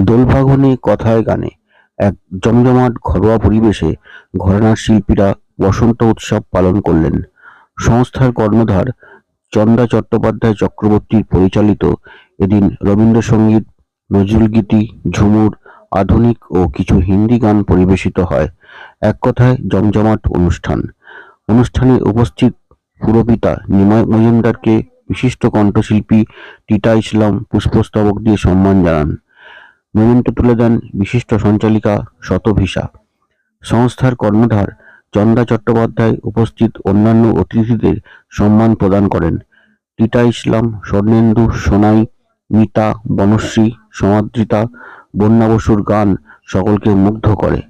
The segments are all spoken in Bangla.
দোলফাগুনে কথায় গানে এক জমজমাট ঘরোয়া পরিবেশে ঘরানার শিল্পীরা বসন্ত উৎসব পালন করলেন। সংস্থার কর্ণধার চন্দা চট্টোপাধ্যায় চক্রবর্তীর পরিচালিত এদিন রবীন্দ্রসঙ্গীত, নজরুলগীতি, ঝুমুর, আধুনিক ও কিছু হিন্দি গান পরিবেশিত হয়। এক কথায় জমজমাট অনুষ্ঠান। অনুষ্ঠানে উপস্থিত পুরপিতা নিমাই মজুমদারকে বিশিষ্ট কণ্ঠশিল্পী টিটা ইসলাম পুষ্পস্তবক দিয়ে সম্মান জানান। মেমেন্টো তুলে দেন বিশিষ্ট সঞ্চালিকা শতভিসা। সংস্থার কর্ণধার চন্দা চট্টোপাধ্যায় উপস্থিত অন্যান্য অতিথিদের সম্মান প্রদান করেন। টিটা ইসলাম, স্বর্ণেন্দু, সোনাই, মিতা, বনশ্রী, সমাদৃতা, বন্যা বসুর গান সকলকে মুগ্ধ করে।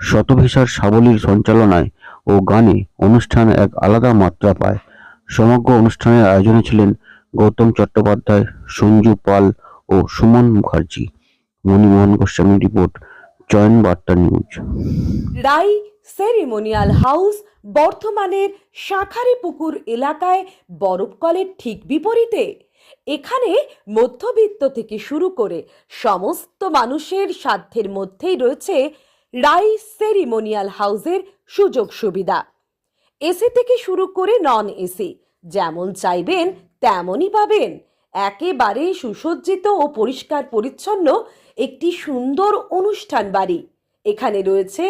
শতভিসার সাবলীল সঞ্চালনায় ও গানে অনুষ্ঠান এক আলাদা মাত্রা পায়। সমগ্র অনুষ্ঠানের আয়োজনে ছিলেন গৌতম চট্টোপাধ্যায়, সঞ্জু পাল ও সুমন মুখার্জি। মণিমোহন গোস্বামী রিপোর্ট, চয়ন বার্তা নিউজ। রাই সেরিমোনিয়াল হাউস বর্ধমানের শাঁখারীপুকুর এলাকায় বরফকলের ঠিক বিপরীতে। এখানে মধ্যবিত্ত থেকে শুরু করে সমস্ত মানুষের সাধ্যের মধ্যেই রয়েছে রাই সেরিমোনিয়াল হাউসের সুযোগ সুবিধা। এসি থেকে শুরু করে নন এসি যেমন চাইবেন তেমনই পাবেন। একেবারে সুসজ্জিত ও পরিষ্কার পরিচ্ছন্ন একটি সুন্দর অনুষ্ঠান বাড়ি। এখানে রয়েছে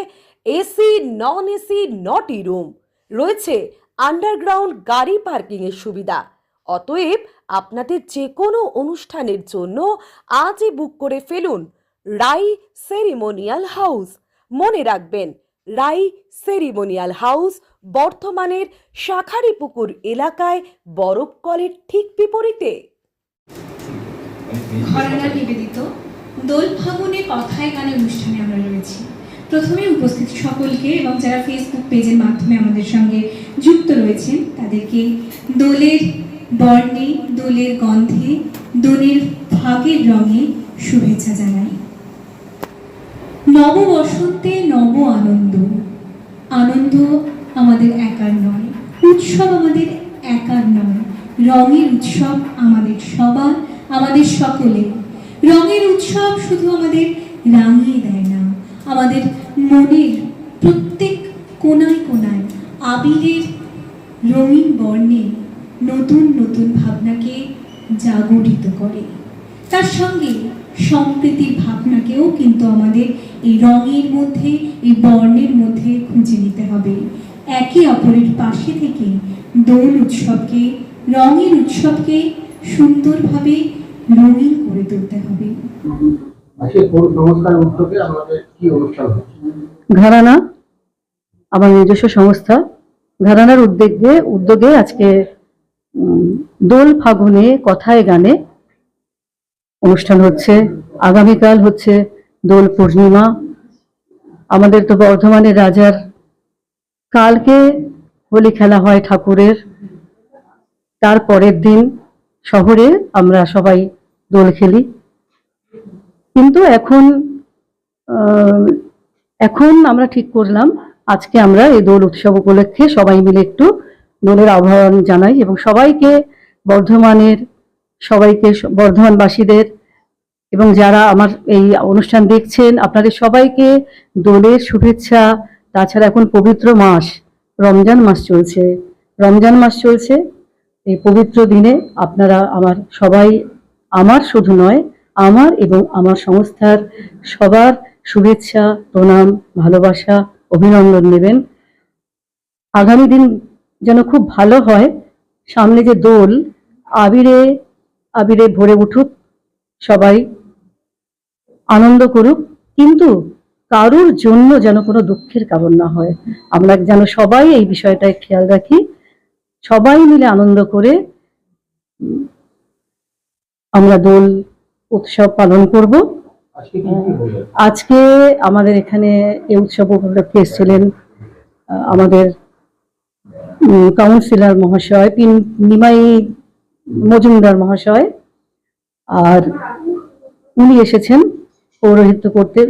এসি, নন এসি, নটি রুম, রয়েছে আন্ডারগ্রাউন্ড গাড়ি পার্কিংয়ের সুবিধা। অতএব আপনাদের যে কোনো অনুষ্ঠানের জন্য আজই বুক করে ফেলুন রাই সেরিমোনিয়াল হাউস। মনে রাখবেন, রাই সেরিমোনিয়াল হাউস বর্ধমানের শাঁখারীপুকুর এলাকায় বরফকলের ঠিক বিপরীতে। ঘরানা নিবেদিত দোল ফাগুনে কথায় গানে অনুষ্ঠানে আমরা রয়েছি। প্রথমে উপস্থিত সকলকে এবং যারা ফেসবুক পেজের মাধ্যমে আমাদের সঙ্গে যুক্ত রয়েছেন তাদেরকে দোলের বর্ণে, দোলের গন্ধে, দোলের ফাগের রঙে শুভেচ্ছা জানাই। নব বসন্তে নব আনন্দ। আনন্দ আমাদের একার নয়, উৎসব আমাদের একার নয়। রঙের উৎসব আমাদের সবার, আমাদের সকলে। রঙের উৎসব শুধু আমাদের রাঙিয়ে দেয় না, আমাদের মনের প্রত্যেক কোনায় কোনায় আবিরের রঙিন বর্ণে নতুন নতুন ভাবনাকে জাগরিত করে। তার সঙ্গে সম্প্রীতির ভাবনাকেও কিন্তু আমাদের এই রঙের মধ্যে, এই বর্ণের মধ্যে খুঁজে নিতে হবে। একে অপরের পাশে থেকে দোল উৎসবকে, রঙের উৎসবকে সুন্দরভাবে রঙিন করে তুলতে হবে। ঘরানা আমার নিজস্ব সংস্থা। ঘরানার উদ্যোগে আজকে দোল ফাগুনে কথায় গানে অনুষ্ঠান হচ্ছে। আগামীকাল হচ্ছে দোল পূর্ণিমা। আমাদের তো বর্ধমানের রাজার কালকে হোলি খেলা হয় ঠাকুরের, তার পরের দিন শহরে আমরা সবাই দোল খেলি। কিন্তু এখন আমরা ঠিক করলাম আজকে আমরা এই দোল উৎসব উপলক্ষে সবাই মিলে একটু দোলের আহ্বান জানাই এবং সবাইকে, বর্ধমানবাসীদের এবং যারা আমার এই অনুষ্ঠান দেখছেন আপনাদের সবাইকে দোলের শুভেচ্ছা। তাছাড়া এখন পবিত্র মাস রমজান মাস চলছে। এই পবিত্র দিনে আপনারা আমার শুধু নয়, আমার এবং আমার সংস্থার সবার শুভেচ্ছা, প্রণাম, ভালোবাসা, অভিনন্দন নেবেন। আগামী দিন যেন খুব ভালো হয়। সামনে যে দোল, আবিরে ভরে উঠুক, সবাই আনন্দ করুক, কিন্তু কারোর জন্য যেন কোনো দুঃখের কারণ না হয়। আমরা যেন সবাই এই বিষয়টায় খেয়াল রাখি, সবাই মিলে আনন্দ করে আমরা দোল উৎসব পালন করব। আজকে আমাদের এখানে এই উৎসব উপলক্ষে এসেছিলেন আমাদের কাউন্সিলর মহাশয় নিমাই মজুমদার মহাশয়, আর উনি এসেছেন পৌরোহিত্য করতে।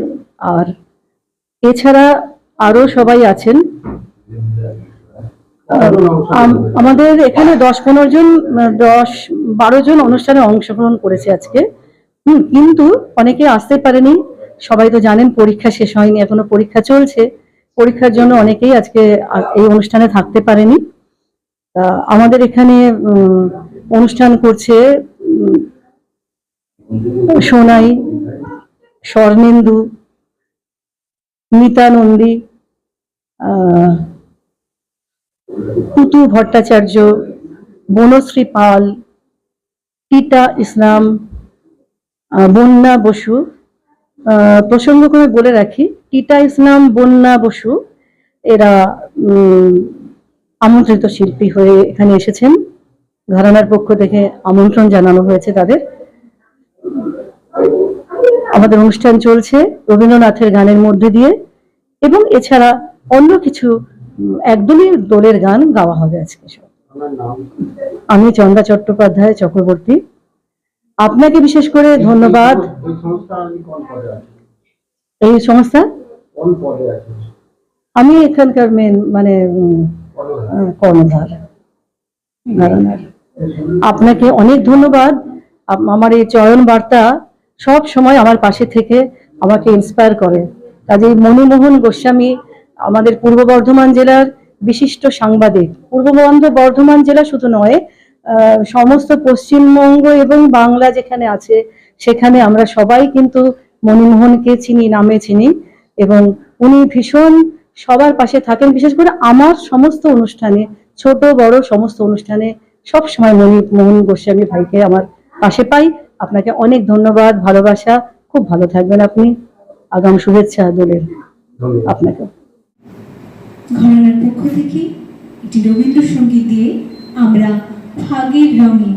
আর এছাড়া আরো সবাই আছেন। আমাদের এখানে 10-12 জন অনুষ্ঠানে অংশগ্রহণ করেছে আজকে। কিন্তু অনেকে আসতে পারেনি। সবাই তো জানেন পরীক্ষা শেষ হয়নি, এখনো পরীক্ষা চলছে। পরীক্ষার জন্য অনেকেই আজকে এই অনুষ্ঠানে থাকতে পারেনি। আমাদের এখানে অনুষ্ঠান করছে সোনাই, স্বর্ণেন্দু, মিতা নন্দী, পুতু ভট্টাচার্য, বনশ্রী পাল, টিটা ইসলাম, বন্যা বসু। প্রসঙ্গক্রমে বলে রাখি, টিটা ইসলাম, বন্যা বসু এরা আমন্ত্রিত শিল্পী হয়ে এখানে এসেছেন। ঘরানার পক্ষ থেকে আমন্ত্রণ জানানো হয়েছে তাদের। আমাদের অনুষ্ঠান চলছে রবীন্দ্রনাথের গানের মধ্যে দিয়ে, এবং এছাড়া অন্য কিছু একদমই দোলের গান গাওয়া হবে আজকে। আমি চন্দা চট্টোপাধ্যায় চক্রবর্তী। আপনাকে বিশেষ করে ধন্যবাদ। এই সংস্থা আমি এখানকার মেন মানে কর্ণধার ঘরানার। আপনাকে অনেক ধন্যবাদ। আমার এই চয়ন বার্তা সব সময় আমার পাশে থেকে আমাকে ইন্সপায়ার করে। কাজেই মনমোহন গোস্বামী আমাদের পূর্ব বর্ধমান জেলার বিশিষ্ট সাংবাদিক। পূর্ব বর্ধমান জেলা শুধু নয়, সমস্ত পশ্চিমবঙ্গ এবং বাংলা যেখানে আছে সেখানে আমরা সবাই কিন্তু মনমোহনকে চিনি, নামে চিনি, এবং উনি ভীষণ সবার পাশে থাকেন। বিশেষ করে আমার সমস্ত অনুষ্ঠানে, ছোট বড় সমস্ত অনুষ্ঠানে সব সময় মনমোহন গোস্বামী ভাইকে আমার পাশে পাই। আপনাকে অনেক ধন্যবাদ, ভালোবাসা। খুব ভালো থাকবেন আপনি। আগাম শুভেচ্ছা দোলের আপনাকে। ঘরানার পক্ষ থেকে একটি রবীন্দ্রসঙ্গীত দিয়ে আমরা ফাগের রঙে,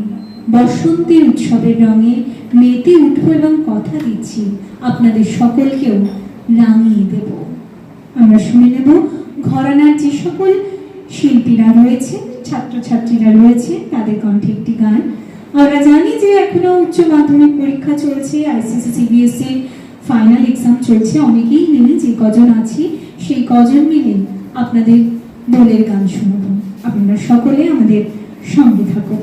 বসন্তের উৎসবের রঙে মেতে উঠবো এবং কথা দিচ্ছি আপনাদের সকলকেও রাঙিয়ে দেব। আমরা শুনে নেব ঘরানার যে সকল শিল্পীরা রয়েছে, ছাত্রছাত্রীরা রয়েছে, তাদের কণ্ঠে একটি গান। আমরা জানি যে এখনো উচ্চ মাধ্যমিক পরীক্ষা চলছে, আইসিএসসি সিবিএসসি ফাইনাল এক্সাম চলছে। অনেকেই মিলে যে কজন আছি সেই কজন মিলে আপনাদের দোলের গান শুনবো। আপনারা সকলে আমাদের সঙ্গে থাকুন।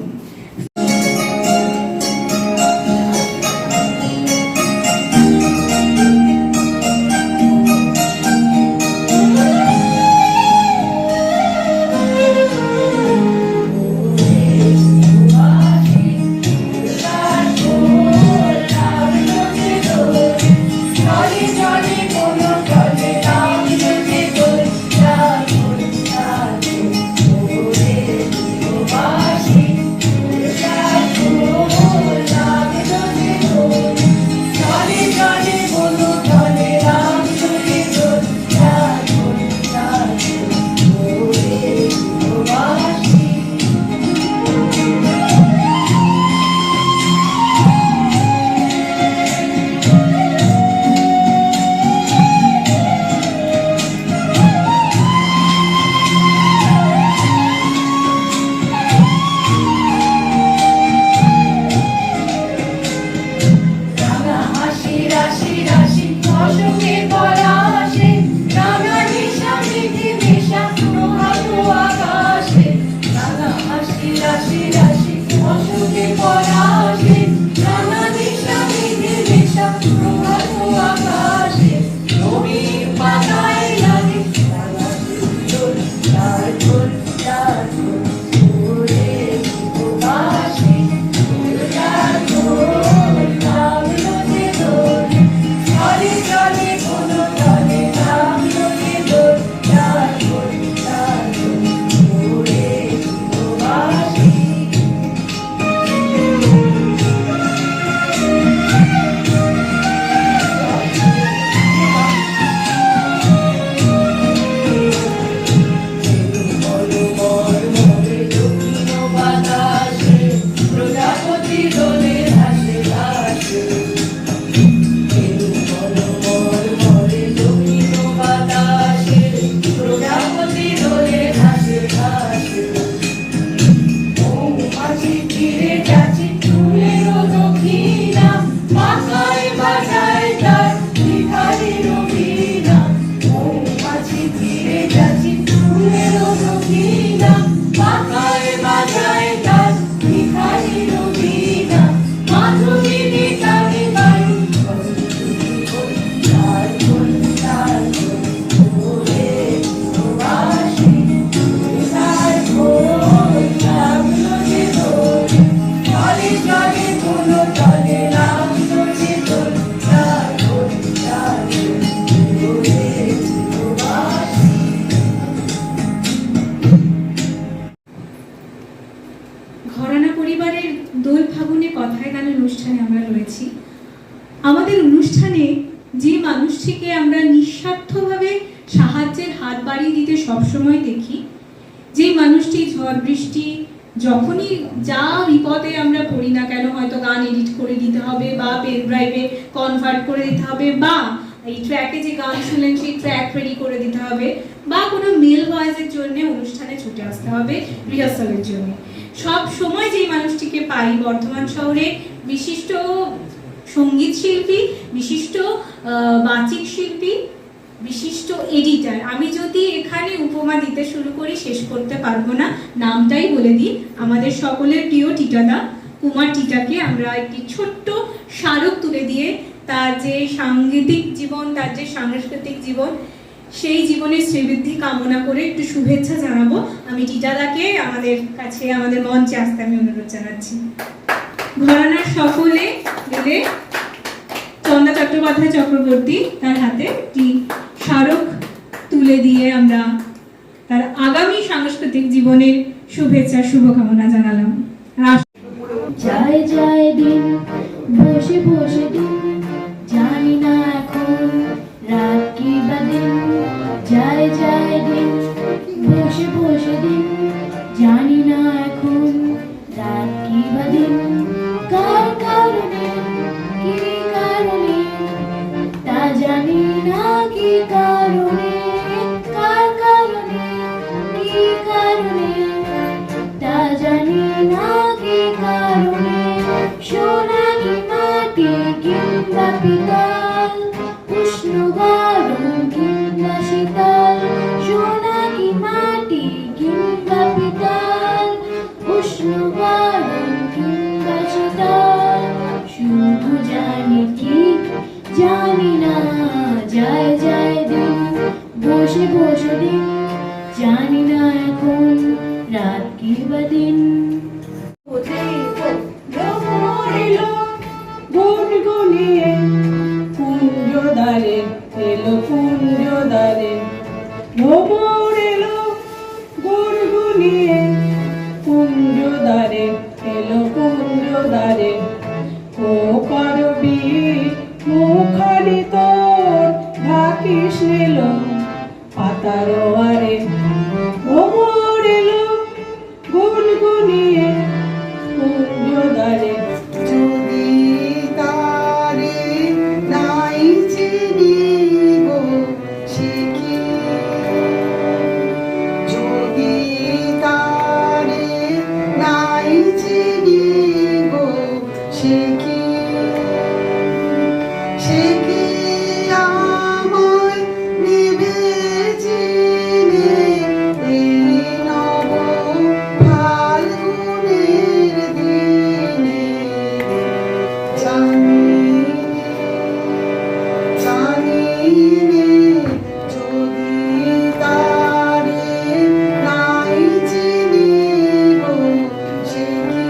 অনুষ্ঠানে আমরা রয়েছি। আমাদের অনুষ্ঠানে যে মানুষটিকে আমরা নিঃস্বার্থভাবে সাহায্যের হাত বাড়িয়ে দিতে সবসময় দেখি, যে মানুষটি ঝড় বৃষ্টি যখনই যা বিপদে আমরা পড়ি না কেন, হয়তো গান এডিট করে দিতে হবে বা পেন ড্রাইভে কনভার্ট করে দিতে হবে, বা এই ট্র্যাকে যে গান শুনলেন সেই ট্র্যাক রেডি করে দিতে হবে, বা কোনো মেল ভয়েসের জন্য অনুষ্ঠানে ছুটে আসতে হবে রিহার্সালের জন্য, সব সময় যেই মানুষটিকে পাই বর্ধমান শহরে বিশিষ্ট সঙ্গীত শিল্পী, বিশিষ্ট বাচিক শিল্পী, বিশিষ্ট এডিটার। আমি যদি এখানে উপমা দিতে শুরু করি শেষ করতে পারবো না, নামটাই বলে দিই, আমাদের সকলের প্রিয় টিটাদা, কুমার টিটাকে আমরা একটি ছোট্ট স্মারক তুলে দিয়ে তার যে সাংগীতিক জীবন, তার যে সাংস্কৃতিক জীবন, সেই জীবনের শ্রীবৃদ্ধি কামনা করে একটু শুভেচ্ছা জানাবো। আমি টিটাদাকে আমাদের কাছে, আমাদের মঞ্চে আসতে আমি অনুরোধ জানাচ্ছি। ঘরানার সকলে মিলে চন্দা চট্টোপাধ্যায় চক্রবর্তী তার হাতে একটি স্মারক তুলে দিয়ে আমরা তার আগামী সাংস্কৃতিক জীবনের শুভেচ্ছা শুভকামনা জানালাম। যায় যায় দিন, বসে বসে দিন, জানি না এখন রাত কি বা দিন। যায় যায় দিন, বসে বসে দিন, জানি না এখন রাত কি বা দিন। কার কারণে, কি কারণে, তা জানি না কি কারণে। কার কারণে, কি কারণে, তা জানি না কি কারণে। সোনালি মাটি কিংবা পিতল, উষ্ণ গরম কিংবা শীতল। সোনালি মাটি কিংবা পিতল, উষ্ণ গরম কিংবা শীতল। শুধু জানি কি জানি না, যায় যায় দিন, বসে বসে দিন, জানি না এখন রাত কি বা দিন। গুনগুনিয়ে কুঞ্জদ্বারে এলো কুঞ্জদ্বারে, ভ্রমর এলো গুনগুনিয়ে কুঞ্জদ্বারে এলো কুঞ্জদ্বারে। ও করবি মুখানি তোর ঢাকিস নিল পাতার ওয়ারে। ভ্রমর এলো গুনগুনিয়ে কুঞ্জদ্বারে। যদি তারে নাই চিনি গো শিখি, যদি তারে নাই চিনি গো শিখি, সে কি আমায় নেবে চিনে এই নব ফাল্গুনের দিনে। জানি নে যদি তারে নাই চিনি গো সে কি।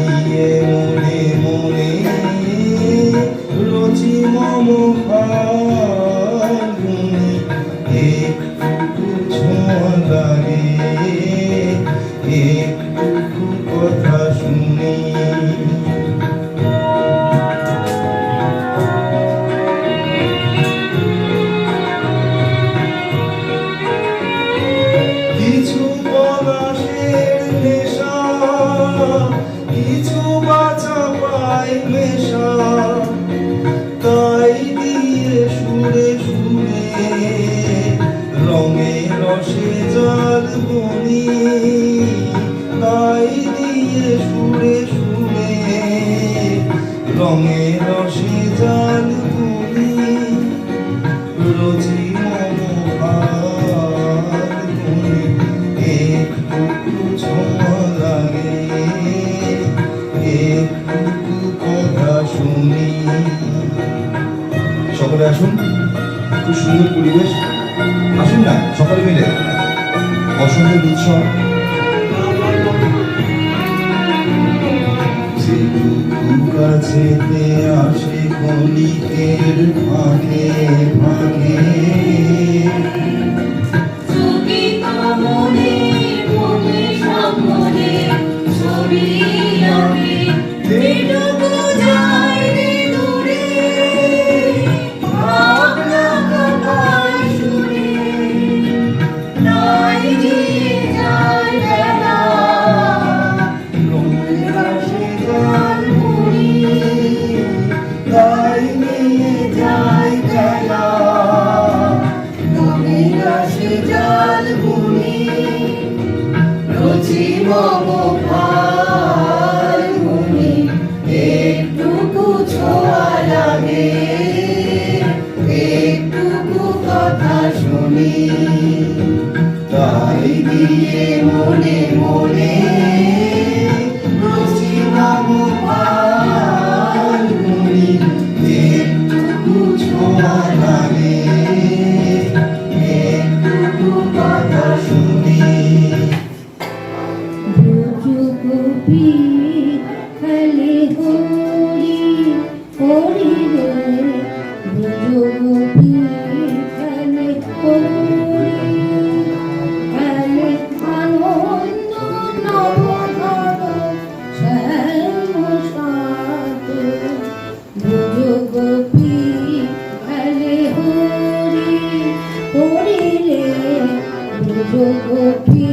দিয়ে মনে মনে রচি মম ফাল্গুনি একটু ছোঁয়া লাগে একটু কথা শুনি কিছু পলাশের নেশা কিছু বাছা পাই মেশা তাই দিয়ে সুরে সুরে রঙে রসে জল বনি তাই দিয়ে সুরে সুরে রঙে রসে জল বনি রোজি মম ফাল্গুনি একটু ছোঁয়া লাগে একটু কথা শুনি। সকলে আসুন, খুব সুন্দর পরিবেশ, আসুন না সকলে মিলে বসন্তের উৎসব। যেটুকু কাছেতে আসে ক্ষণিকের ফাঁকে ফাঁকে তাই নিয়ে যায় খেলা রঙের রসে জল বুনি রুচি মম ফাল্গুনি একটুকু ছোঁয়া লাগে একটুকু কথা শুনি তাই দিয়ে মনে মনে রুচি মম ফাল্গুনি একটুকু ছোঁয়া লাগে একটুকু কথা শুনি। ব্রজগোপী খেলে হরি হরি রে ব্রজগোপী খেলে হরি খেলে আনন্দ নবঘন শ্যাম সাত ব্রজগোপী খেলে হরি হরি রে ব্রজগোপী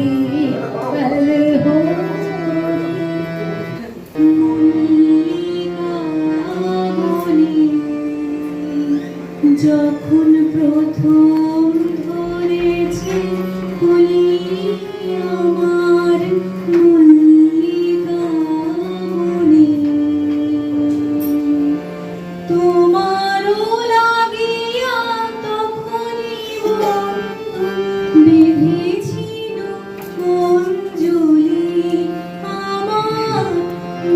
খেলে হরি যখন প্রথম ধরেছে কলি আমার মল্লিকামণি তোমারও লাগিয়া তখনই বেঁধেছিল অঞ্জলি আমার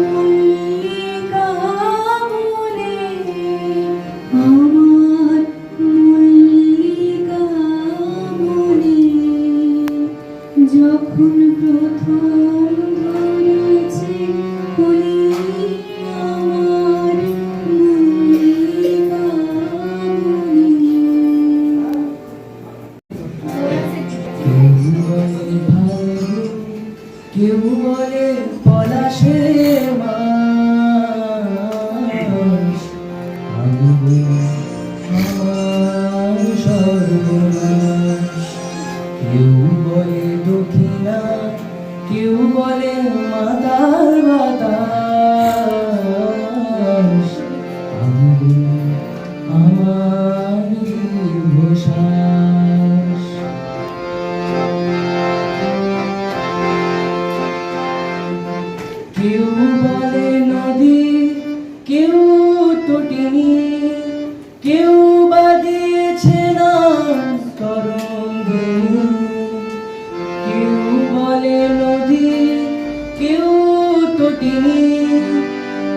মল্লিকা বলে আমার মল্লিকা বলে যখন প্রথম ধরেছে কলি আমার মল্লিকা কেউ বলে পলাশের মাস আমি বলি আমার সর্বনাশ কেউ বলে দক্ষিণা কেউ বলে মাতার বাতাস আমি বলি আমার দীর্ঘশ্বাস কেউ বলে নদী কেউ তটিনী কেউ বা দিয়েছে না তরঙ্গে কেউ বলে নদী কেউ তটিনী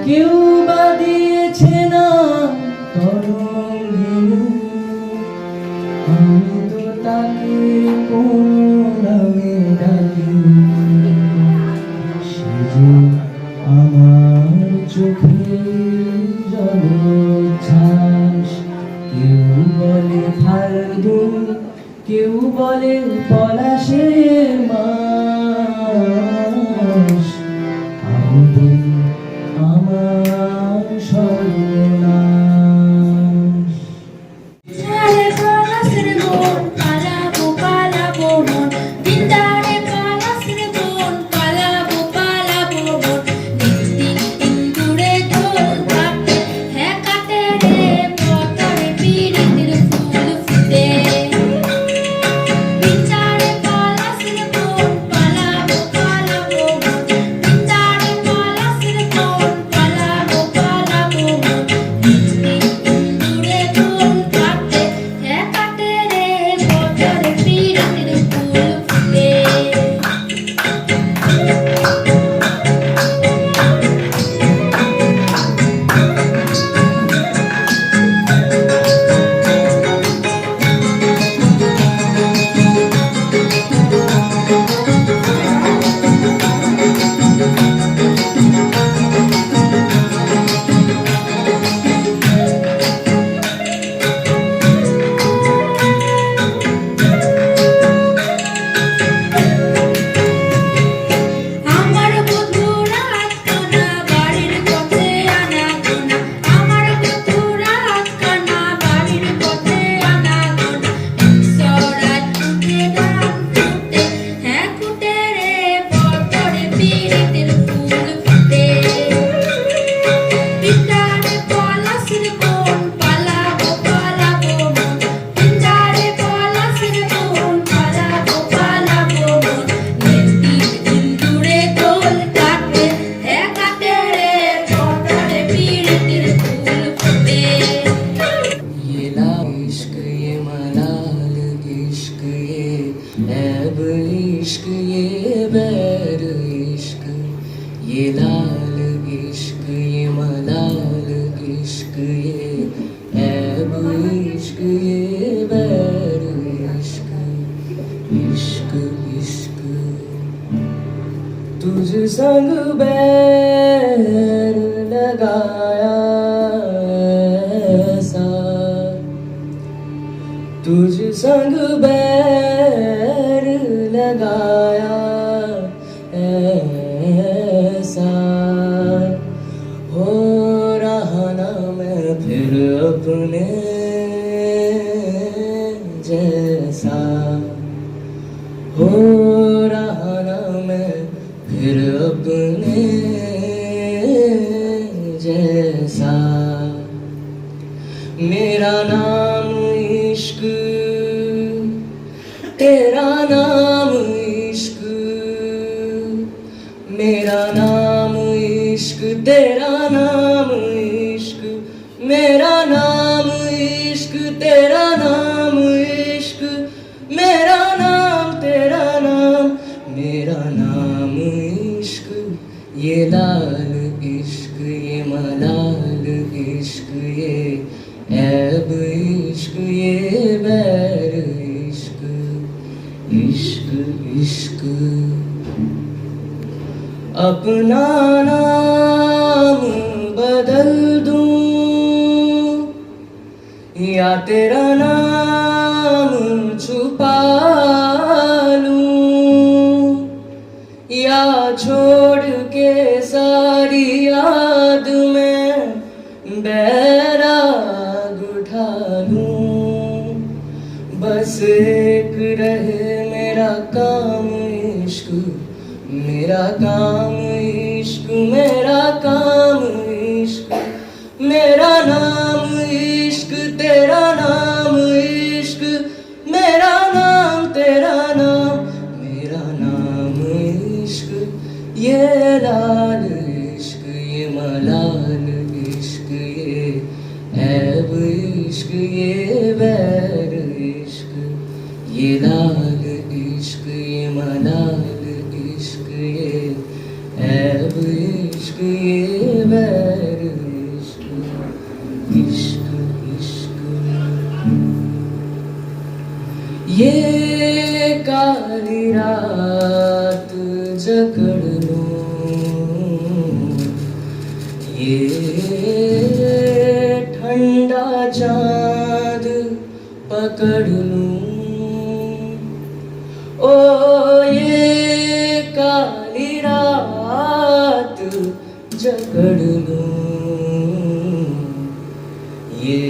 কেউ বা দিয়েছে না তরঙ্গে আমি তো তাকে কোন নামে ডাকি সে যে আমার চোখের জলোচ্ছ্বাস। কেউ বলে ফাল্গুন, কেউ বলে পলাশের মাস। আমার সর্বনাশ। চারে পলাশের বোন, পালাবো পালাবো মন। দিনদারে পলাশের বোন, পালাবো পালাবো মন। দিন ইন্দুরে দোল কাটে, হ্যাঁ কাটে রে পতরে পিরিতির ফুল ফুটে। দিনদারে পলাশের বোন, পালাবো পালাবো মন। দিনদারে পলাশের বোন, পালাবো পালাবো মন। ইন্দুরে দোল কাটে, হ্যাঁ কাটে রে পতরে পিরিতির ফুল ফুটে। আমার বন্ধুরা আটকানা বাড়ির পথে আনাগোনা। আমার বন্ধুরা আটকানা বাড়ির পথে আনাগোনা। সরাই ফুটে ধান ফুটে, হ্যাঁ ফুটে রে পতরে পিরিতির ফুল ফুটে। পিতারে পলাশের বোন, পালাবো পালাবো মন। পিতারে পলাশের বোন, পালাবো পালাবো মন। ইন্দুরে দোল কাটে, হ্যাঁ কাটে রে পতরে পিরিতির ফুল ফুটে। ये लाल इश्क, ये मलाल इश्क, ये ऐब इश्क, ये बैर इश्क। ये लाल इश्क, ये मलाल इश्क, ये ऐब इश्क, ये बैर इश्क। इश्क इश्क तुझ संग बैर लगाया ऐसा, तुझ संग बैर लगाया ऐसा। हो रहा ना मैं फिर अपने जैसा। हो रहा ना मैं फिर अपने जैसा। मेरा नाम इश्क, तेरा नाम इश्क। मेरा नाम इश्क, तेरा नाम इश्क। मेरा नाम इश्क, तेरा नाम इश्क। मेरा नाम तेरा नाम, मेरा नाम इश्क। ये लाल इश्क, ये मलाल इश्क, ये ऐब इश्क, ये बैर इश्क। इश्क इश्क अपना नाम बदल दूं या तेरा नाम छुपा लूं, या छोड़ के सारी याद में बैराग उठा लूं। बस एक रहे मेरा काम इश्क, मेरा काम इश्क। मेरा काम इश्क, मेरा नाम इश्क। तेरा नाम इश्क, मेरा नाम तेरा नाम, मेरा नाम इश्क। ये लाल इश्क, ये मलाल इश्क, ये ऐब इश्क, ये बैर इश्क। ये लाल इश्क, ये मलाल इश्क, ये ऐब इश्क, ये बैर इश्क। इश्क इश्क ये काली रात जकड़ लूं, ये ठंडा चाँद पकड़ लूं, ओ ये काली रात जकड़ लूं, ये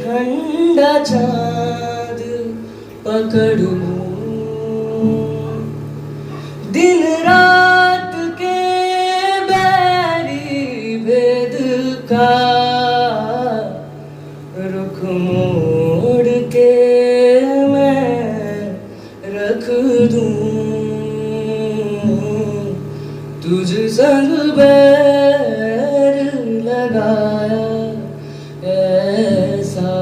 ठंडा चाँद पकड़ लूं, दिन रात के बैरी भेद का रुख मोड़ के मैं रख दूं, तुझ संग बैर लगाया ऐसा,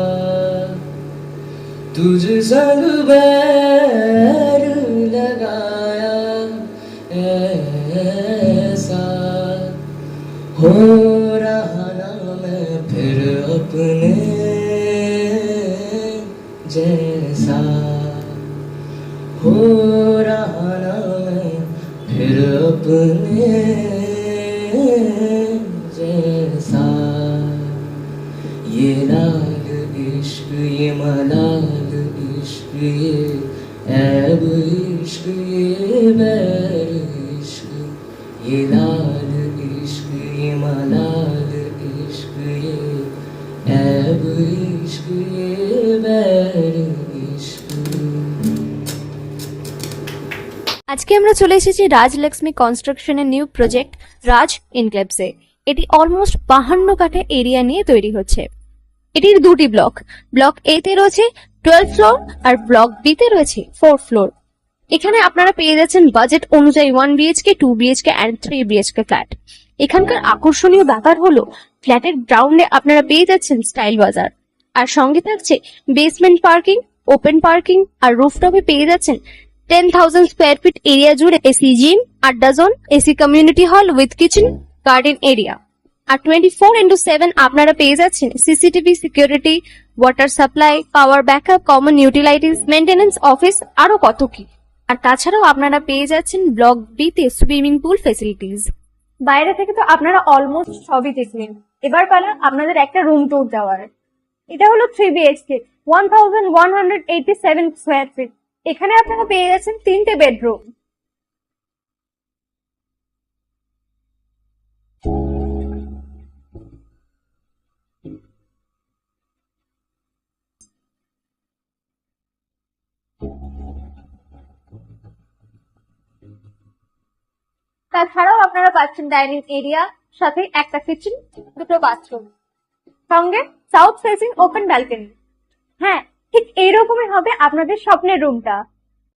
तुझ संग बैर लगाया ऐसा, हो रहा ना मैं फिर अपने जैसा, हो रहा ना मैं फिर अपने जैसा, ये लाल इश्क, ये मलाल इश्क, ये ऐब इश्क, ये बैर इश्क, ये लाल इश्क, ये मलाल इश्क, ये ऐब इश्क, ये बैर इश्क। আজকে আমরা চলে এসেছি রাজলক্ষ্মী কনস্ট্রাকশনের নিউ প্রজেক্ট রাজ ইনক্লেভসে। এটি অলমোস্ট 52 কাঠা এরিয়া নিয়ে তৈরি হচ্ছে। এটির দুটি ব্লক, ব্লক এ তে রয়েছে 12 ফ্লোর আর ব্লক বি তে রয়েছে 4 ফ্লোর। এখানে আপনারা পেয়ে যাচ্ছেন বাজেট অনুযায়ী 1 BHK, 2 BHK and 3 BHK flat. এখানকার আকর্ষণীয় ব্যাপার হলো ফ্ল্যাটের গ্রাউন্ডে আপনারা পেয়ে যাচ্ছেন স্টাইল বাজার, আর সঙ্গে থাকছে বেসমেন্ট পার্কিং, ওপেন পার্কিং, আর রুফটপে পেয়ে যাচ্ছেন 10,000 স্কোয়ার ফিট এরিয়া জুড়ে এসি জিম, আড্ডা zone, AC community hall with kitchen, garden area. আর 24/7 আপনারা পেয়ে যাচ্ছেন CCTV security, water supply, power backup, common utilities, maintenance office, আরো কত কি। আর তাছাড়াও আপনারা পেয়ে যাচ্ছেন ব্লক বি তে সুইমিং পুল ফেসিলিটিস। বাইরে থেকে তো আপনারা অলমোস্ট সবই দেখলেন, এবার পালা আপনাদের একটা রুম ট্যুর দেওয়ার। এটা হলো 3 বিএইচকে, 1187 স্কোয়ার ফিট। এখানে আপনারা পেয়ে যাচ্ছেন 3টে বেডরুম। তাছাড়াও আপনারা পাচ্ছেন ডাইনিং এরিয়া, সাথে একটা কিচেন, দুটো বাথরুম, সঙ্গে সাউথ ফেসিং ওপেন ব্যালকনি। হ্যাঁ, ঠিক এইরকমই হবে আপনাদের স্বপ্নের রুমটা।